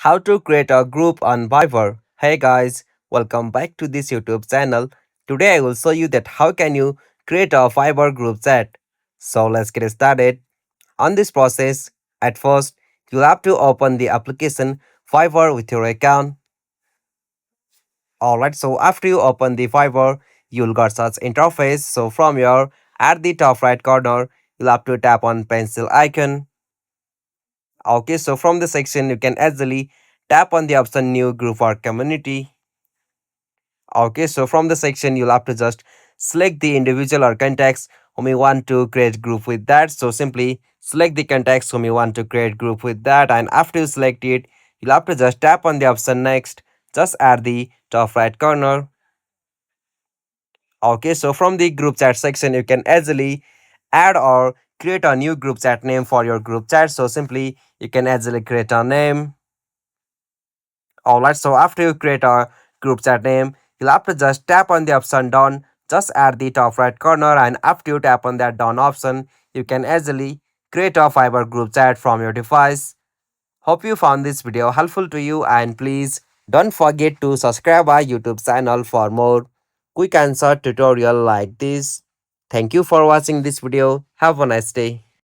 How to create a group on Fiverr. Hey guys, welcome back to this YouTube channel. Today I will show you that how can you create a Fiverr group chat. So let's get started. On this process, at first you'll have to open the application Fiverr with your account. Alright, so after you open the Fiverr, you'll got such interface. So from here, at the top right corner, you'll have to tap on pencil icon. Okay, so from the section you can easily tap on the option new group or community. Okay, so from the section you'll have to just select the individual or contacts whom you want to create group with that. So simply select the contacts whom you want to create group with that, and after you select it, you'll have to just tap on the option next just at the top right corner. Okay, so from the group chat section you can easily add or create a new group chat name for your group chat. So simply you can easily create a name. Alright, so after you create a group chat name, you'll have to just tap on the option done just at the top right corner, and after you tap on that done option, you can easily create a Fiverr group chat from your device. Hope you found this video helpful to you, and please don't forget to subscribe our YouTube channel for more quick answer tutorial like this. Thank you for watching this video. Have a nice day.